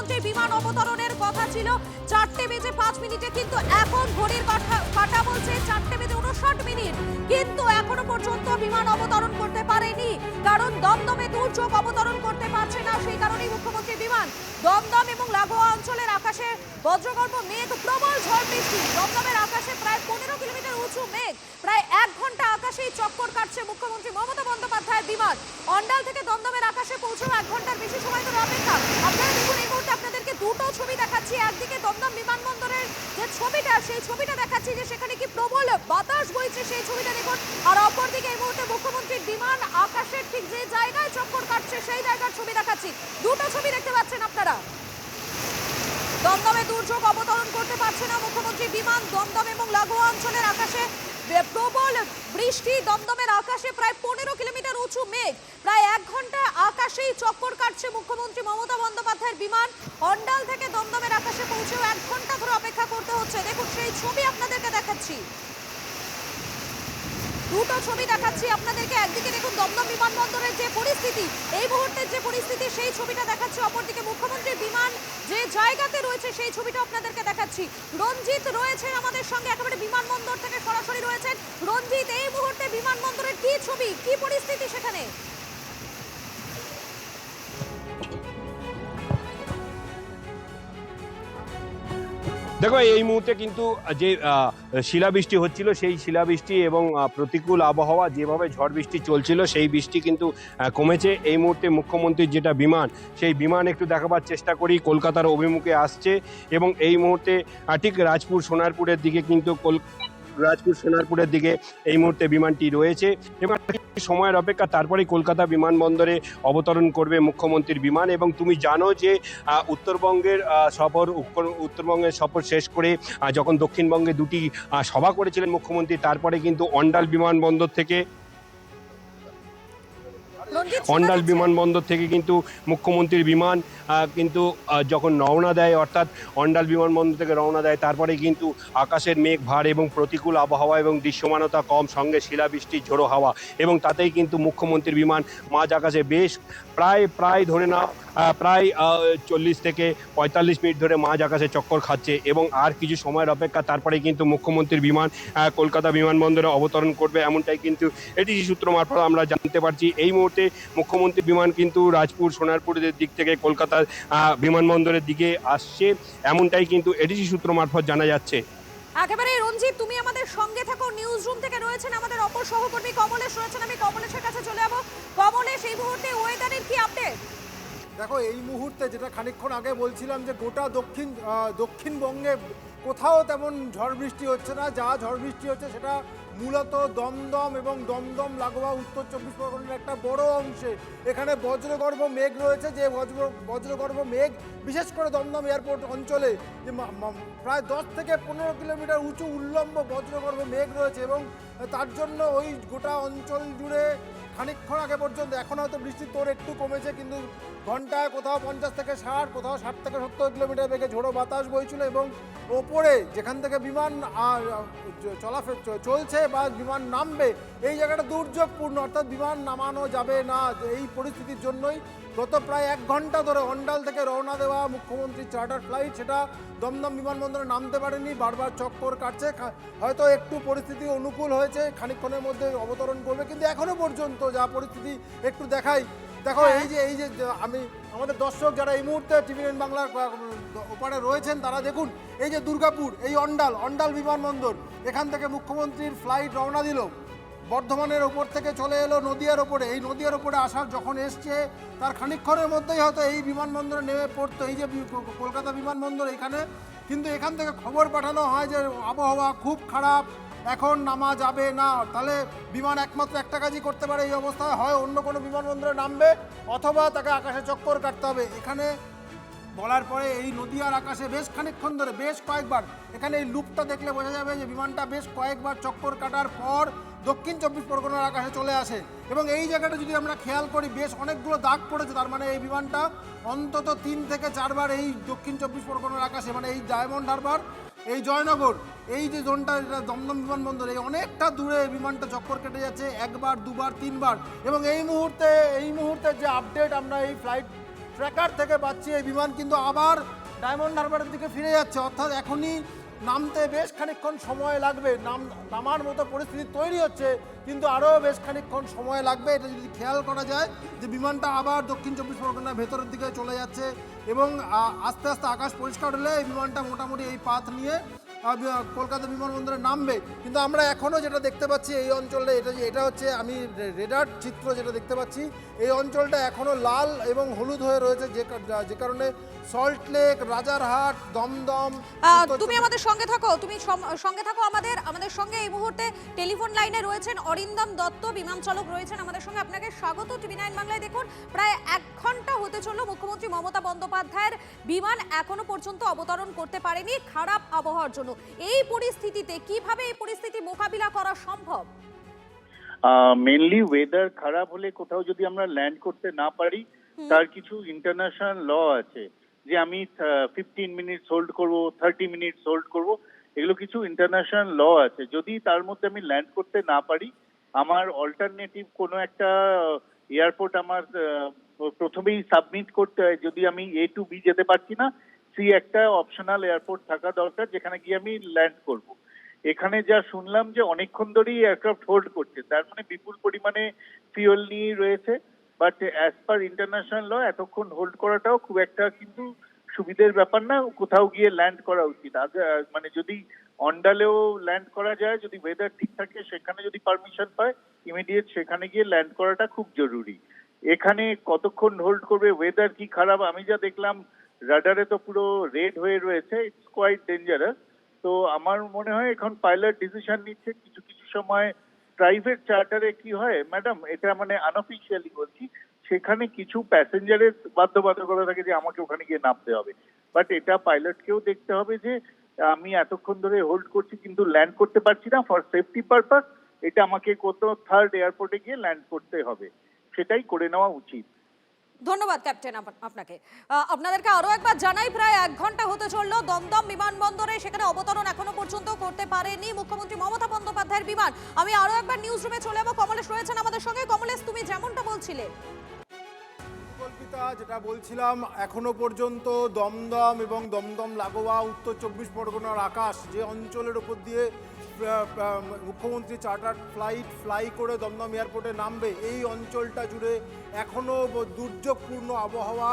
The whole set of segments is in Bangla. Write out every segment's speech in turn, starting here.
মুখ্যমন্ত্রীর বিমান অবতরণের কথা ছিল 4:05 কিন্তু এখন ঘড়ির কাঁটা বলছে 4:59 কিন্তু এখনো পর্যন্ত বিমান অবতরণ করতে পারেনি, কারণ দমদমে দুর্যোগ অবতরণ করতে পারছে না। সেই কারণেই মুখ্যমন্ত্রীর বিমান দমদম এবং লাগোয়া অঞ্চলের আকাশে বজ্রগর্ভ মেঘ, প্রবল ঝড় বৃষ্টি। দমদমের আকাশে প্রায় 15 কিলোমিটার উঁচু মেঘ, প্রায় 1 ঘন্টা আকাশেই চক্কর কাটছে মুখ্যমন্ত্রী মমতা বন্দ্যোপাধ্যায়ের বিমান। অন্ডাল থেকে দমদমের আকাশে পৌঁছেও 1 ঘন্টার বেশি সময় ধরে অপেক্ষা। আপনারা দেখুন, এই মুহূর্তে আপনাদেরকে দুটো ছবি দেখাচ্ছি। একদিকে দমদম বিমানবন্দরের যে ছবিটা, সেই ছবিটা দেখাচ্ছি যে সেখানে কি প্রবল বাতাস বইছে, সেই ছবিটা দেখুন। আর অপরদিকে এই মুহূর্তে মুখ্যমন্ত্রীর বিমান আকাশের ঠিক যে জায়গায় চক্কর কাটছে সেই জায়গার ছবি দেখাচ্ছি। দুটো ছবি দেখতে পাচ্ছেন আপনারা। দমদমে দুর্যোগ অবতরণ করতে পারছে না মুখ্যমন্ত্রীর বিমান। দমদম এবং লাগোয়া অঞ্চলের আকাশে প্রবল বৃষ্টি, দমদমের আকাশে প্রায় 15 কিলোমিটার উঁচু মেঘ, প্রায় 1 ঘন্টা আকাশেই চক্কর কাটছে মুখ্যমন্ত্রী মমতা বন্দ্যোপাধ্যায়ের বিমান। অন্ডাল থেকে দমদমের আকাশে পৌঁছেও 1 ঘন্টা ধরে অপেক্ষা করতে হচ্ছে। দেখুন, সেই ছবি আপনাদেরকে দেখাচ্ছি। দুটো ছবি দেখাচ্ছি আপনাদেরকে। একদিকে দেখুন দমদম বিমানবন্দরের যে পরিস্থিতি, এই মুহূর্তের যে পরিস্থিতি, সেই ছবিটা দেখাচ্ছি। অপরদিকে মুখ্যমন্ত্রীর বিমান যে জায়গাতে রয়েছে সেই ছবিটা আপনাদেরকে দেখাচ্ছি। রঞ্জিত রয়েছেন আমাদের সঙ্গে, একেবারে বিমানবন্দর থেকে সরাসরি রয়েছেন। রঞ্জিত, এই মুহূর্তে বিমানবন্দরের কি ছবি, কি পরিস্থিতি সেখানে? দেখো, এই মুহূর্তে কিন্তু যে শিলাবৃষ্টি হচ্ছিল, সেই শিলাবৃষ্টি এবং প্রতিকূল আবহাওয়া, যেভাবে ঝড় বৃষ্টি চলছিল, সেই বৃষ্টি কিন্তু কমেছে। এই মুহূর্তে মুখ্যমন্ত্রীর যেটা বিমান, সেই বিমান একটু দেখাবার চেষ্টা করি, কলকাতার অভিমুখে আসছে এবং এই মুহূর্তে ঠিক রাজপুর সোনারপুরের দিকে কিন্তু সোনারপুরের দিকে এই মুহূর্তে বিমানটি রয়েছে এবং সময়ের অপেক্ষা, তারপরেই কলকাতা বিমানবন্দরে অবতরণ করবে মুখ্যমন্ত্রীর বিমান। এবং তুমি জানো যে উত্তরবঙ্গের সফর শেষ করে যখন দক্ষিণবঙ্গে দুটি সভা করেছিলেন মুখ্যমন্ত্রী, তারপরে কিন্তু অন্ডাল বিমানবন্দর থেকে কিন্তু মুখ্যমন্ত্রীর বিমান কিন্তু যখন রওনা দেয়, অর্থাৎ অন্ডাল বিমানবন্দর থেকে রওনা দেয়, তারপরে কিন্তু আকাশের মেঘ ভার এবং প্রতিকূল আবহাওয়া এবং দৃশ্যমানতা কম, সঙ্গে শিলাবৃষ্টির ঝোড়ো হাওয়া, এবং তাতেই কিন্তু মুখ্যমন্ত্রীর বিমান মাঝ আকাশে বেশ প্রায় ধরে নাও প্রায় 40 থেকে 45 মিনিট ধরে মাঝ আকাশে চক্কর খাচ্ছে এবং আর কিছু সময়ের অপেক্ষা, তারপরে কিন্তু মুখ্যমন্ত্রীর বিমান কলকাতা বিমানবন্দরে অবতরণ করবে, এমনটাই কিন্তু এটিসি সূত্র মারফত আমরা জানতে পারছি। এই মুহূর্তে মুখ্যমন্ত্রী বিমান কিন্তু রাজপুর সোনারপুরের দিক থেকে কলকাতার বিমানবন্দরের দিকে আসছে, এমনটাই কিন্তু এটিসি সূত্র মারফত জানা যাচ্ছে। একেবারে রঞ্জিত, তুমি আমাদের সঙ্গে থাকো। নিউজ রুম থেকে রয়েছেন আমাদের অপর সহকর্মী কমলেশ রয়েছেন। আমি কমলেশের কাছে চলে যাবো। কমলেশ, এই মুহূর্তে ওয়েদারের কি আপডেট? দেখো, এই মুহূর্তে যেটা খানিকক্ষণ আগে বলছিলাম যে গোটা দক্ষিণবঙ্গে কোথাও তেমন ঝড় বৃষ্টি হচ্ছে না। যা ঝড় বৃষ্টি হচ্ছে সেটা মূলত দমদম এবং দমদম লাগোয়া উত্তর 24 পরগনার একটা বড় অংশে। এখানে বজ্রগর্ভ মেঘ রয়েছে, যে বজ্রগর্ভ মেঘ বিশেষ করে দমদম এয়ারপোর্ট অঞ্চলে যে প্রায় 10 থেকে 15 কিলোমিটার উঁচু উল্লম্ব বজ্রগর্ভ মেঘ রয়েছে এবং তার জন্য ওই গোটা অঞ্চল জুড়ে খানিকক্ষণ আগে পর্যন্ত, এখন হয়তো বৃষ্টির তোর একটু কমেছে, কিন্তু ঘন্টায় কোথাও 50 থেকে 60, কোথাও 60 থেকে 70 কিলোমিটার বেগে ঝোড়ো বাতাস বইছিল এবং ওপরে যেখান থেকে বিমান চলছে বা বিমান নামবে, এই জায়গাটা দুর্যোগপূর্ণ, অর্থাৎ বিমান নামানো যাবে না। এই পরিস্থিতির জন্যই গত প্রায় 1 ঘন্টা ধরে অন্ডাল থেকে রওনা দেওয়া মুখ্যমন্ত্রীর চার্টার ফ্লাইট, সেটা দমদম বিমানবন্দরে নামতে পারেনি, বারবার চক্কর কাটছে। হয়তো একটু পরিস্থিতি অনুকূল হয়েছে, খানিকক্ষণের মধ্যে অবতরণ করবে, কিন্তু এখনো পর্যন্ত যা পরিস্থিতি একটু দেখো এই যে আমাদের দর্শক যারা এই মুহূর্তে টিভি9 বাংলার ওপারে রয়েছেন, তারা দেখুন এই যে দুর্গাপুর, এই অন্ডাল বিমানবন্দর, এখান থেকে মুখ্যমন্ত্রীর ফ্লাইট রওনা দিল, বর্ধমানের ওপর থেকে চলে এলো নদিয়ার ওপরে। এই নদিয়ার ওপরে আসার যখন এসছে, তার খানিকক্ষণের মধ্যেই হয়তো এই বিমানবন্দরে নেমে পড়তো। এই যে কলকাতা বিমানবন্দর, এখানে কিন্তু এখান থেকে খবর পাঠানো হয় যে আবহাওয়া খুব খারাপ, এখন নামা যাবে না। তাহলে বিমান একমাত্র একটা কাজই করতে পারে এই অবস্থায়, হয় অন্য কোনো বিমানবন্দরে নামবে অথবা তাকে আকাশে চক্কর কাটতে হবে। এখানে বলার পরে এই নদিয়ার আকাশে বেশ খানিকক্ষণ ধরে, বেশ কয়েকবার, এখানে এই লুপটা দেখলে বোঝা যাবে যে বিমানটা বেশ কয়েকবার চক্কর কাটার পর দক্ষিণ 24 পরগনার আকাশে চলে আসে এবং এই জায়গাটা যদি আমরা খেয়াল করি, বেশ অনেকগুলো দাগ পড়েছে। তার মানে এই বিমানটা অন্তত 3 থেকে 4 বার এই দক্ষিণ 24 পরগনার আকাশে, মানে এই ডায়মন্ড হারবার, এই জয়নগর, এই যে জোনটা, এটা দমদম বিমানবন্দর, এই অনেকটা দূরে বিমানটা চক্কর কেটে যাচ্ছে 1 বার 2 বার 3 বার। এবং এই মুহূর্তে যে আপডেট আমরা এই ফ্লাইট ট্র্যাকার থেকে পাচ্ছি এই বিমান কিন্তু আবার ডায়মন্ড হারবারের দিকে ফিরে যাচ্ছে, অর্থাৎ এখনই নামতে বেশ খানিকক্ষণ সময় লাগবে। নামার মতো পরিস্থিতি তৈরি হচ্ছে, কিন্তু আরও বেশ খানিকক্ষণ সময় লাগবে। এটা যদি খেয়াল করা যায় যে বিমানটা আবার দক্ষিণ চব্বিশ পরগনার ভেতরের দিকে চলে যাচ্ছে এবং আস্তে আস্তে আকাশ পরিষ্কার হলে এই বিমানটা মোটামুটি এই পাথ নিয়ে কলকাতা বিমানবন্দরে নামবে। কিন্তু আমরা এখনও যেটা দেখতে পাচ্ছি এই অঞ্চলটা, এটা হচ্ছে আমি রেডার চিত্র যেটা দেখতে পাচ্ছি, এই অঞ্চলটা এখনও লাল এবং হলুদ হয়ে রয়েছে, যে কারণে সল্টলেক, রাজারহাট, দমদম। তুমি আমাদের সঙ্গে থাকো, তুমি সঙ্গে থাকো আমাদের সঙ্গে এই মুহূর্তে টেলিফোন লাইনে রয়েছেন অরিন্দম দত্ত, বিমান চালক রয়েছেন আমাদের সঙ্গে। আপনাকে স্বাগত টিভি9 বাংলায়। দেখুন, প্রায় 1 ঘন্টা হতে চলল মুখ্যমন্ত্রী মমতা বন্দ্যোপাধ্যায়ের বিমান এখনো পর্যন্ত অবতরণ করতে পারেনি খারাপ আবহাওয়ার জন্য। এই পরিস্থিতিতে কিভাবে এই পরিস্থিতি মোকাবিলা করা সম্ভব? মেনলি ওয়েদার খারাপ হলে কোথাও যদি আমরা ল্যান্ড করতে না পারি, তার কিছু ইন্টারন্যাশনাল ল আছে যে আমি 15 মিনিটস হোল্ড করব, 30 মিনিটস হোল্ড করব, এগুলো কিছু ইন্টারন্যাশনাল ল আছে। যদি তার মধ্যে আমি ল্যান্ড করতে না পারি, আমার অল্টারনেটিভ কোনো একটা এয়ারপোর্ট আমার প্রথমেই সাবমিট করতে হয়। যদি আমি A to B যেতে পারছি না, সি একটা অপশনাল এয়ারপোর্ট থাকা দরকার যেখানে গিয়ে আমি ল্যান্ড করব। এখানে যা শুনলাম যে অনেকক্ষণ ধরেই এয়ারক্রাফট হোল্ড করছে, তার মানে বিপুল পরিমাণে ফিউল নিয়ে রয়েছে। But as per international law এতক্ষণ হোল্ড করাটাও খুব একটা কিন্তু সুবিধের ব্যাপার না, কোথাও গিয়ে ল্যান্ড করা উচিত। মানে যদি অন্ডালেও ল্যান্ড করা যায়, যদি ওয়েদার ঠিক থাকে, সেখানে যদি পারমিশন পায়, ইমিডিয়েট সেখানে গিয়ে ল্যান্ড করাটা খুব জরুরি। এখানে কতক্ষণ হোল্ড করবে, ওয়েদার কি খারাপ, আমি যা দেখলাম রাডারে তো পুরো রেড হয়ে রয়েছে, ইটস কোয়াইট ডেঞ্জারাস। তো আমার মনে হয় এখন পাইলট ডিসিশন নিচ্ছে। কিছু কিছু সময় প্রাইভেট চার্টারে কি হয় ম্যাডাম, এটা মানে আনঅফিসিয়ালি বলছি, সেখানে কিছু প্যাসেঞ্জারের বাধ্যবাধকতা থাকে যে আমাকে ওখানে গিয়ে নামতে হবে। বাট এটা পাইলটকেও দেখতে হবে যে আমি এতক্ষণ ধরে হোল্ড করছি কিন্তু ল্যান্ড করতে পারছি না, ফর সেফটি পারপাস এটা আমাকে কোথাও থার্ড এয়ারপোর্টে গিয়ে ল্যান্ড করতে হবে, সেটাই করে নেওয়া উচিত। ধন্যবাদ ক্যাপ্টেন আপনাকে। আপনাদেরকে আরো একবার জানাই, প্রায় 1 ঘন্টা হতে চললো দমদম বিমানবন্দরে, সেখানে অবতরণ এখনো পর্যন্ত করতে পারেনি মুখ্যমন্ত্রী মমতা বন্দ্যোপাধ্যায়ের বিমান। আমি আরো একবার নিউজ রুমে চলে যাবো, কমলেশ রয়েছেন আমাদের সঙ্গে। কমলেশ, তুমি যেমনটা বলছিলে, কল্পিতা যেটা বলছিলাম, এখনো পর্যন্ত দমদম এবং দমদম লাগোয়া উত্তর 24 পরগনার আকাশ, যে অঞ্চলের উপর দিয়ে মুখ্যমন্ত্রী চার্টার ফ্লাই করে দমদম এয়ারপোর্টে নামবে, এই অঞ্চলটা জুড়ে এখনও দুর্যোগপূর্ণ আবহাওয়া।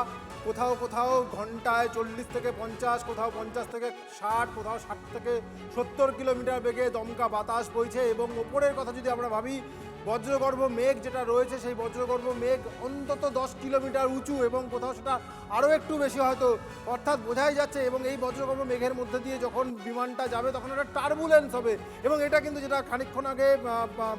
কোথাও কোথাও ঘন্টায় 40 থেকে 50, কোথাও 50 থেকে 60, কোথাও 60 থেকে 70 কিলোমিটার বেগে দমকা বাতাস বইছে। এবং ওপরের কথা যদি আমরা ভাবি, বজ্রগর্ভ মেঘ যেটা রয়েছে, সেই বজ্রগর্ভ মেঘ অন্তত 10 কিলোমিটার উঁচু এবং কোথাও সেটা আরও একটু বেশি হয়তো, অর্থাৎ বোঝাই যাচ্ছে। এবং এই বজ্রগর্ভ মেঘের মধ্যে দিয়ে যখন বিমানটা যাবে তখন একটা টার্বুলেন্স হবে। এবং এটা কিন্তু যেটা খানিকক্ষণ আগে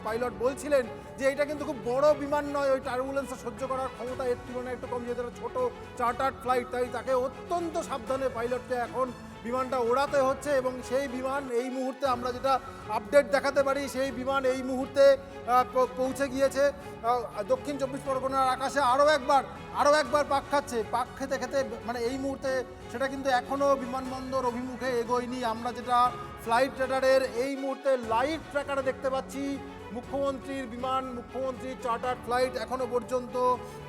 পাইলট বলছিলেন যে এটা কিন্তু খুব বড় বিমান নয়, ওই টার্বুলেন্সটা সহ্য করার ক্ষমতা এর তুলনায় একটু কম, যেহেতু ছোট চার্টার্ড ফ্লাইট, তাই তাকে অত্যন্ত সাবধানে পাইলটকে এখন বিমানটা ওড়াতে হচ্ছে। এবং সেই বিমান এই মুহূর্তে আমরা যেটা আপডেট দেখাতে পারি, সেই বিমান এই মুহূর্তে পৌঁছে গিয়েছে দক্ষিণ 24 পরগনার আকাশে। আরও একবার পাক খাচ্ছে, পাক খেতে খেতে মানে এই মুহূর্তে সেটা কিন্তু এখনও বিমানবন্দর অভিমুখে এগোয়নি। আমরা যেটা ফ্লাইট রেডারের এই মুহূর্তে লাইভ ট্র্যাকারে দেখতে পাচ্ছি, মুখ্যমন্ত্রীর বিমান, মুখ্যমন্ত্রীর চার্টার ফ্লাইট এখনো পর্যন্ত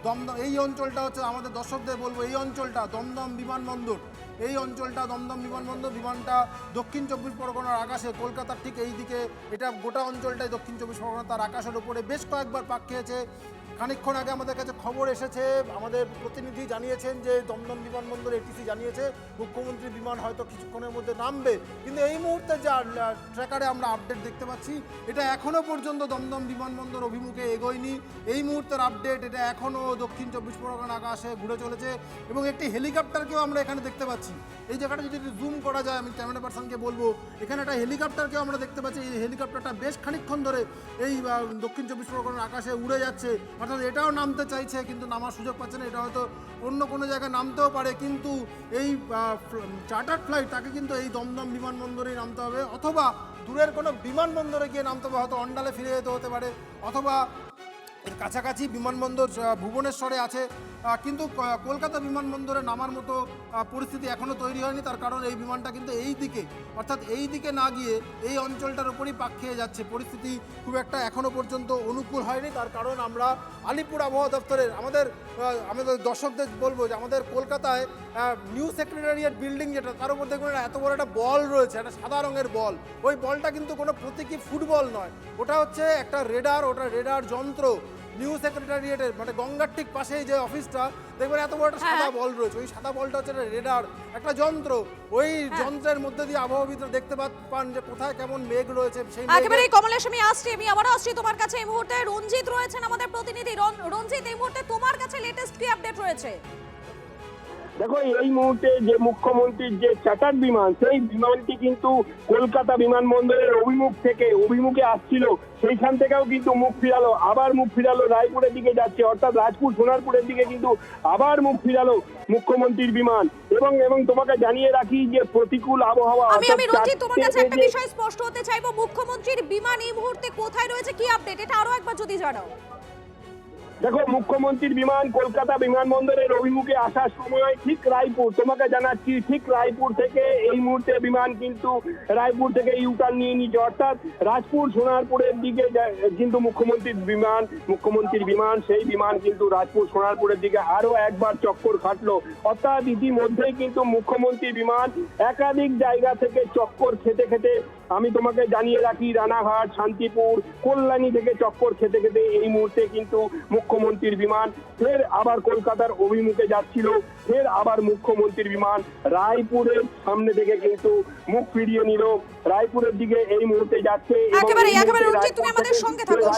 দমদম, এই অঞ্চলটা হচ্ছে আমাদের দর্শকদের বলবো, এই অঞ্চলটা দমদম বিমানবন্দর, এই অঞ্চলটা দমদম বিমানবন্দর, বিমানটা দক্ষিণ 24 পরগনার আকাশে, কলকাতার ঠিক এই দিকে, এটা গোটা অঞ্চলটাই দক্ষিণ 24 পরগনা, তার আকাশের উপরে বেশ কয়েকবার পাক খেয়েছে। খানিকক্ষণ আগে আমাদের কাছে খবর এসেছে, আমাদের প্রতিনিধি জানিয়েছেন যে দমদম বিমানবন্দর এটিসি জানিয়েছে মুখ্যমন্ত্রীর বিমান হয়তো কিছুক্ষণের মধ্যে নামবে। কিন্তু এই মুহূর্তে যা ট্র্যাকারে আমরা আপডেট দেখতে পাচ্ছি, এটা এখনও পর্যন্ত দমদম বিমানবন্দর অভিমুখে এগোয়নি। এই মুহূর্তের আপডেট, এটা এখনও দক্ষিণ 24 পরগনা আকাশে ঘুরে চলেছে। এবং একটি হেলিকপ্টারকেও আমরা এখানে দেখতে পাচ্ছি। এই জায়গাটা যদি জুম করা যায়, আমি ক্যামেরা পার্সনকে বলবো, এখানে একটা হেলিকপ্টারকেও আমরা দেখতে পাচ্ছি। এই হেলিকপ্টারটা বেশ খানিকক্ষণ ধরে এই দক্ষিণ 24 পরগনার আকাশে উড়ে যাচ্ছে, অর্থাৎ এটাও নামতে চাইছে কিন্তু নামার সুযোগ পাচ্ছে না। এটা হয়তো অন্য কোনো জায়গায় নামতেও পারে, কিন্তু এই চার্টার্ড ফ্লাইট তাকে কিন্তু এই দমদম বিমানবন্দরেই নামতে হবে, অথবা দূরের কোনো বিমানবন্দরে গিয়ে নামতে হবে, হয়তো অন্ডালে ফিরে যেতে হতে পারে, অথবা এর কাছাকাছি বিমানবন্দর ভুবনেশ্বরে আছে, কিন্তু কলকাতা বিমানবন্দরে নামার মতো পরিস্থিতি এখনো তৈরি হয়নি। তার কারণ এই বিমানটা কিন্তু এই দিকে, অর্থাৎ এই দিকে না গিয়ে এই অঞ্চলটার উপরই পাক খেয়ে যাচ্ছে। পরিস্থিতি খুব একটা এখনো পর্যন্ত অনুকূল হয়নি। তার কারণ আমরা আলিপুর আবহাওয়া দপ্তরের আমাদের দর্শকদের বলবো যে আমাদের কলকাতায় নিউ সেক্রেটারিয়েট বিল্ডিং যেটা, তার উপর দেখবেন এত বড় একটা বল রয়েছে, একটা সাদা রঙের বল। ওই বলটা কিন্তু কোনো প্রতীকী ফুটবল নয়, ওটা হচ্ছে একটা রেডার, ওটা রেডার যন্ত্র। নিউ সেক্রেটারিয়েটের মানে গঙ্গার ঠিক পাশেই যে অফিসটা, দেখবেন এত বড় একটা সাদা বল রয়েছে। ওই সাদা বলটা হচ্ছে রেডার, একটা যন্ত্র। ওই যন্ত্রের মধ্যে দিয়ে আবহাওয়াবিদরা দেখতে পান যে কোথায় কেমন মেঘ রয়েছে। সেই একেবারে কমলেশ আমি আবারও আসছি তোমার কাছে। এই মুহূর্তে রঞ্জিত রয়েছেন আমাদের প্রতিনিধি। রঞ্জিত, এই মুহূর্তে তোমার কাছে লেটেস্ট কি আপডেট রয়েছে? দেখো, এই মুহূর্তে যে মুখ্যমন্ত্রীর যে চার্টার বিমান, সেই বিমানটি কিন্তু কলকাতা বিমানবন্দরের অভিমুখে আসছিল। সেইখান থেকেও কিন্তু মুখ ফিরালো, আবার মুখ ফিরালো রায়পুরের দিকে যাচ্ছে, অর্থাৎ রাজপুর সোনারপুরের দিকে কিন্তু আবার মুখ ফিরালো মুখ্যমন্ত্রীর বিমান। এবং তোমাকে জানিয়ে রাখি যে প্রতিকূল আবহাওয়া। আমি রঞ্জিত তোমার কাছে একটা বিষয় স্পষ্ট হতে চাইবো, মুখ্যমন্ত্রীর বিমান এই মুহূর্তে কোথায় রয়েছে, কি আপডেট, এটা আরো একবার যদি জানাও। দেখো, মুখ্যমন্ত্রীর বিমান কলকাতা বিমানবন্দরের অভিমুখে আসার সময় ঠিক রায়পুর, তোমাকে জানাচ্ছি ঠিক রায়পুর থেকে এই মুহূর্তে বিমান কিন্তু রায়পুর থেকে ইউটার্ন নিয়ে নিচ্ছে, অর্থাৎ রাজপুর সোনারপুরের দিকে কিন্তু মুখ্যমন্ত্রীর বিমান সেই বিমান কিন্তু রাজপুর সোনারপুরের দিকে আরো একবার চক্কর খাটলো। অর্থাৎ ইতিমধ্যেই কিন্তু মুখ্যমন্ত্রীর বিমান একাধিক জায়গা থেকে চক্কর খেতে খেতে, আমি তোমাকে জানিয়ে রাখি রানাঘাট, শান্তিপুর, কল্যাণী থেকে চক্কর খেতে খেতে এই মুহূর্তে কিন্তু মুখ্যমন্ত্রীর বিমান ফের আবার কলকাতার অভিমুখে যাচ্ছিল। ফের আবার মুখ্যমন্ত্রীর বিমান রায়পুরের সামনে থেকে কিন্তু মুখ ফিরিয়ে নিল, রায়পুরের দিকে এই মুহূর্তে যাচ্ছে। একেবারে রঞ্জিত, তুমি আমাদের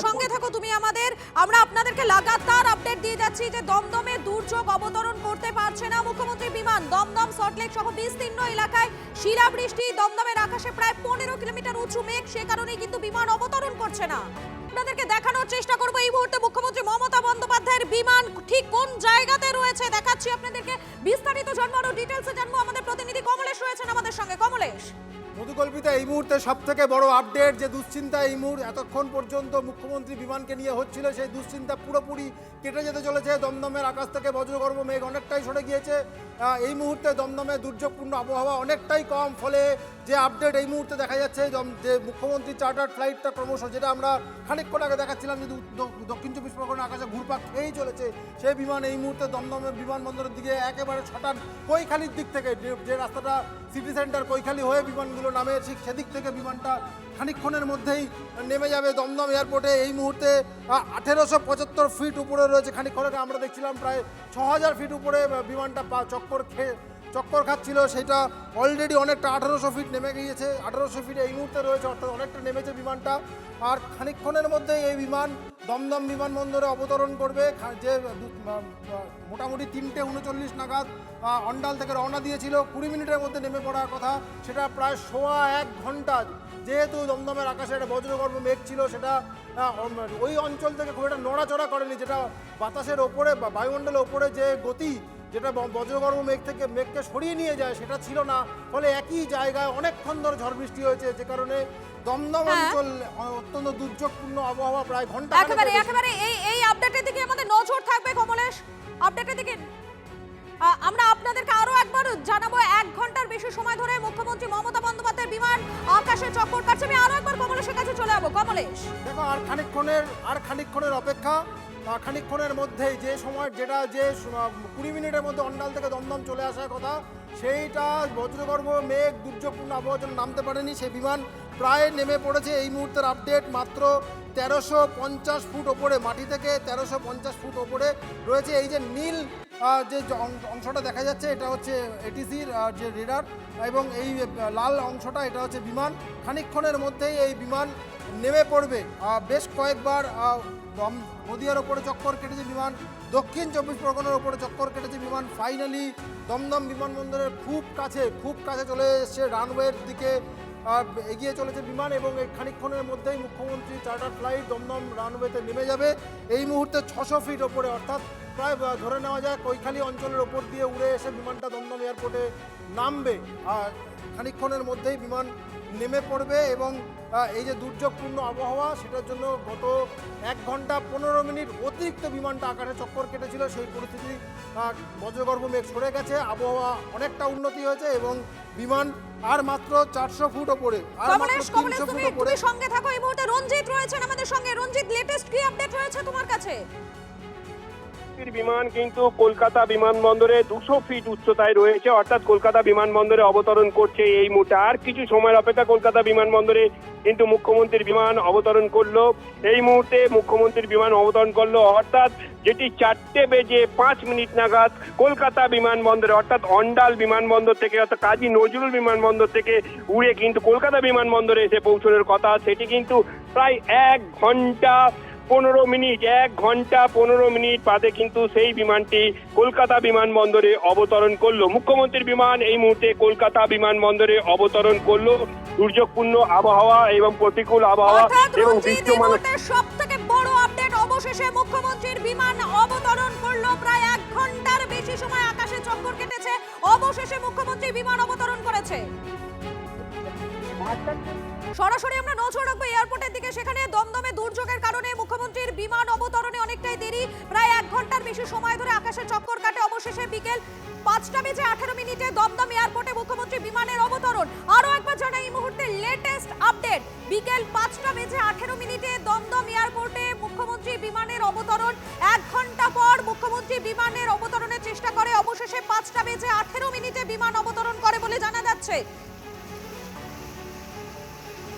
সঙ্গে থাকো তুমি আমাদের। আমরা আপনাদেরকে লাগাতার আপডেট দিয়ে যাচ্ছি যে দমদমে দুর্যোগ অবতরণ করতে পারছে না মুখ্যমন্ত্রীর বিমান। দমদম, সল্টলেক সহ বিস্তীর্ণ এলাকায় শিলাবৃষ্টি, দমদমের আকাশে প্রায় 15 কিলোমিটার উঁচু মেঘ, সে কারণেই কিন্তু বিমান অবতরণ করছে না। আপনাদেরকে দেখানোর চেষ্টা করবো এই মুহূর্তে মুখ্যমন্ত্রী মমতা বন্দ্যোপাধ্যায়ের বিমান ঠিক কোন জায়গাতে রয়েছে দেখাচ্ছি আপনাদেরকে। বিস্তারিত জানবো, আরো ডিটেইলসে জানবো। আমাদের প্রতিনিধি কমলেশ রয়েছেন আমাদের সঙ্গে। কমলেশ, মধুকল্পিতা, এই মুহূর্তে সব থেকে বড় আপডেট, যে দুশ্চিন্তা এই মুহূর্তে এতক্ষণ পর্যন্ত মুখ্যমন্ত্রী বিমানকে নিয়ে হচ্ছিল, সেই দুশ্চিন্তা পুরোপুরি কেটে যেতে চলেছে। দমদমের আকাশ থেকে বজ্রগর্ভ মেঘ অনেকটাই সরে গিয়েছে। এই মুহূর্তে দমদমে দুর্যোগপূর্ণ আবহাওয়া অনেকটাই কম। ফলে যে আপডেট এই মুহূর্তে দেখা যাচ্ছে যে মুখ্যমন্ত্রী চার্টার ফ্লাইটটা ক্রমশ, যেটা আমরা খানিকক্ষণ আগে দেখাচ্ছিলাম যে দক্ষিণ চব্বিশ পরগনার আকাশে ঘুরপাক খেয়েই চলেছে, সেই বিমান এই মুহূর্তে দমদমের বিমানবন্দরের দিকে একেবারে ছটান কৈখালির দিক থেকে, যে রাস্তাটা সিটি সেন্টার কৈখালি হয়ে বিমানগুলো নামে, ঠিক সেদিক থেকে বিমানটা খানিকক্ষণের মধ্যেই নেমে যাবে দমদম এয়ারপোর্টে। এই মুহূর্তে 1875 ফিট উপরে রয়েছে। খানিকক্ষণ আগে আমরা দেখছিলাম প্রায় 6000 ফিট উপরে বিমানটা চক্কর খাচ্ছিল, সেটা অলরেডি অনেকটা 1800 ফিট নেমে গিয়েছে। 1800 ফিট এই মুহূর্তে রয়েছে, অর্থাৎ অনেকটা নেমেছে বিমানটা। আর খানিকক্ষণের মধ্যেই এই বিমান দমদম বিমানবন্দরে অবতরণ করবে। যে মোটামুটি 3:39 নাগাদ অন্ডাল থেকে রওনা দিয়েছিল, 20 মিনিটের মধ্যে নেমে পড়ার কথা, সেটা প্রায় 1.25 ঘন্টা। যেহেতু দমদমের আকাশে একটা বজ্রগর্ভ মেঘ ছিল, সেটা ওই অঞ্চল থেকে খুব একটা নড়াচড়া করেনি, যেটা বাতাসের ওপরে বা বায়ুমণ্ডলের ওপরে যে গতি, যেটা বজ্রগর্ভ মেঘকে সরিয়ে নিয়ে যায়, সেটা ছিল না। ফলে একই জায়গায় অনেকক্ষণ ধরে ঝড় বৃষ্টি হয়েছে, যে কারণে দমদম অঞ্চল অত্যন্ত দুর্যোগপূর্ণ আবহাওয়া প্রায় ঘন্টা। একেবারে এই আপডেটের দিকে আমাদের নজর থাকবে কমলেশ। আপডেটের দিকে আমরা আপনাদেরকে আরো একবার জানাবো, 1 ঘন্টার বেশি সময় ধরে মুখ্যমন্ত্রী মমতা বন্দ্যোপাধ্যায়ের বিমান আকাশে চক্কর কাটছে। আমি আরো একবার কমলেশের কাছে চলে যাবো। কমলেশ, দেখো, আর খানিকক্ষণের অপেক্ষা। খানিকক্ষণের মধ্যেই যে 20 মিনিটের মধ্যে অন্ডাল থেকে দমদম চলে আসার কথা, সেইটা বজ্রগর্ভ মেঘ দুর্যোগপূর্ণ আবহাওয়ার জন্য নামতে পারেনি। সেই বিমান প্রায় নেমে পড়েছে। এই মুহূর্তের আপডেট, মাত্র 1350 ফুট ওপরে, মাটি থেকে 1350 ফুট ওপরে রয়েছে। এই যে নীল যে অংশটা দেখা যাচ্ছে, এটা হচ্ছে এটিসির যে রেডার, এবং এই লাল অংশটা এটা হচ্ছে বিমান। খানিকক্ষণের মধ্যেই এই বিমান নেমে পড়বে। বেশ কয়েকবার নদিয়ার ওপরে চক্কর কেটেছে বিমান, দক্ষিণ চব্বিশ পরগনার ওপরে চক্কর কেটেছে বিমান। ফাইনালি দমদম বিমানবন্দরের খুব কাছে চলে এসছে, রানওয়ের দিকে এগিয়ে চলেছে বিমান, এবং এই খানিকক্ষণের মধ্যেই মুখ্যমন্ত্রী চার্টার ফ্লাইট দমদম রানওয়েতে নেমে যাবে। এই মুহূর্তে 600 ফিট ওপরে, অর্থাৎ প্রায় ধরে নেওয়া যায় কৈখালী অঞ্চলের ওপর দিয়ে উড়ে এসে বিমানটা দমদম এয়ারপোর্টে নামবে। আর খানিকক্ষণের মধ্যেই বিমান নেমে পড়বে এবং এই যে দুর্যোগপূর্ণ আবহাওয়া, সেটার জন্য গত 1 ঘন্টা 15 মিনিট অতিরিক্ত বিমানটা আকাশে চক্কর কেটেছিল। সেই পরিস্থিতি বজ্রগর্ভ মেঘ সরে গেছে, আবহাওয়া অনেকটা উন্নতি হয়েছে এবং বিমান আর মাত্র 400 ফুট ওপরে, আর মাত্র 300 ফুট ওপরে। তুমি সঙ্গে থাকো, এই মুহূর্তে রঞ্জিত রয়েছেন আমাদের সঙ্গে। রঞ্জিত, লেটেস্ট কি আপডেট রয়েছে তোমার কাছে? বিমান কিন্তু কলকাতা বিমানবন্দরে 200 ফিট উচ্চতায় রয়েছে, অর্থাৎ কলকাতা বিমানবন্দরে অবতরণ করছে এই মুহূর্তে। আর কিছু সময়ের অপেক্ষা কলকাতা বিমানবন্দরে কিন্তু মুখ্যমন্ত্রীর বিমান অবতরণ করলো। এই মুহূর্তে মুখ্যমন্ত্রীর বিমান অবতরণ করলো, অর্থাৎ যেটি 4:05 নাগাদ কলকাতা বিমানবন্দরে, অর্থাৎ অন্ডাল বিমানবন্দর থেকে, অর্থাৎ কাজী নজরুল বিমানবন্দর থেকে উড়ে কিন্তু কলকাতা বিমানবন্দরে এসে পৌঁছানোর কথা। সেটি কিন্তু প্রায় 1 ঘন্টা 15 মিনিট বাদে কিন্তু সেই বিমানটি কলকাতা বিমানবন্দরে অবতরণ করলো। মুখ্যমন্ত্রীর বিমান এই মুহূর্তে কলকাতা বিমানবন্দরে অবতরণ করলো। দুর্যোগপূর্ণ আবহাওয়া এবং প্রতিকূল আবহাওয়া এবং দৃশ্যমানতার সবথেকে বড় আপডেট, অবশেষে মুখ্যমন্ত্রীর বিমান অবতরণ করলো। প্রায় 1 ঘন্টার বেশি সময় আকাশে চক্কর কেটেছে, অবশেষে মুখ্যমন্ত্রী বিমান অবতরণ করেছে। সরাসরি আমরা নজর রাখবো এয়ারপোর্টের দিকে। সেখানে দমদমে দুর্যোগের কারণে মুখ্যমন্ত্রীর বিমান অবতরণে অনেকটাই দেরি, প্রায় 1 ঘন্টার বেশি সময় ধরে আকাশে চক্কর কাটে। অবশেষে বিকেল 5:18 দমদম এয়ারপোর্টে মুখ্যমন্ত্রী বিমানের অবতরণ। আরো একবার জানাই এই মুহূর্তে লেটেস্ট আপডেট, বিকেল 5:18 দমদম এয়ারপোর্টে মুখ্যমন্ত্রী বিমানের অবতরণ। 1 ঘন্টা পর মুখ্যমন্ত্রী বিমানের অবতরণের চেষ্টা করে, অবশেষে 5:18 বিমান অবতরণ করে বলে জানা যাচ্ছে।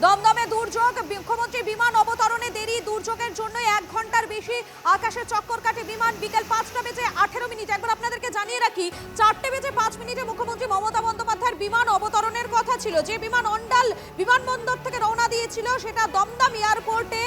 দমদমে দুর্যোগ, মুখ্যমন্ত্রী বিমান অবতরণে দেরি, দুর্যোগের জন্য 1 ঘন্টার বেশি আকাশে চক্কর কাটে বিমান। বিকেল 5:18। একবার আপনাদেরকে জানিয়ে রাখি, 4:05 মুখ্যমন্ত্রী মমতা বন্দ্যোপাধ্যায়ের বিমান অবতরণের কথা ছিল। যে বিমান অন্ডাল বিমানবন্দর থেকে রওনা দিয়েছিল সেটা দমদম এয়ারপোর্টে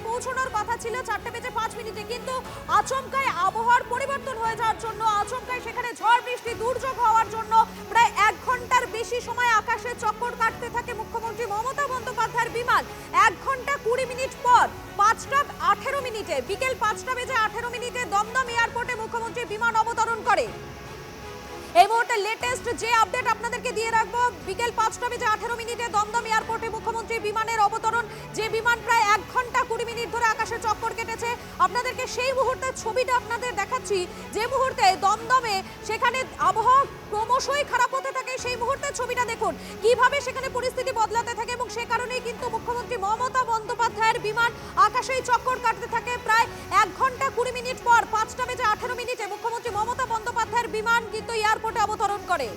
পৌঁছানোর কথা ছিল 4:05, কিন্তু আচমকায় আবহাওয়ার পরিবর্তন হয়ে যাওয়ার জন্য, আচমকায় সেখানে ঝড় বৃষ্টি দুর্যোগ হওয়ার জন্য প্রায় 1 ঘন্টার বেশি সময় আকাশে চক্কর কাটতে থাকে মুখ্যমন্ত্রী মমতা বন্দ্যোপাধ্যায়ের বিমান। 1 ঘন্টা 20 মিনিট পর 5:18 বিকেল 5:18 দমদম এয়ারপোর্টে মুখ্যমন্ত্রী বিমান অবতরণ করে। এই মুহূর্তে লেটেস্ট যে আপডেট আপনাদেরকে দিয়ে রাখবো, বিকেল 5:18 দমদম এয়ারপোর্টে মুখ্যমন্ত্রী বিমানের অবতরণ। যে বিমান প্রায় 1 ঘন্টা 20 মিনিট ধরে আকাশে চক্কর কেটেছে, আপনাদেরকে সেই মুহূর্তের ছবিটা আপনাদের দেখাচ্ছি। যে মুহূর্তে দমদমে সেখানে আবহাওয়া ক্রমশই খারাপ হতে থাকে, সেই মুহূর্তের ছবিটা দেখুন কিভাবে সেখানে পরিস্থিতি বদলাতে থাকে। এবং সে কারণেই কিন্তু মুখ্যমন্ত্রী মমতা বন্দ্যোপাধ্যায়ের বিমান আকাশেই চক্কর কাটতে থাকে। প্রায় 1 ঘন্টা 20 মিনিট পর 5:18 মুখ্যমন্ত্রী মমতা বন্দ্যোপাধ্যায়ের বিমান কিন্তু এয়ারপোর্টে অবতরণ করে।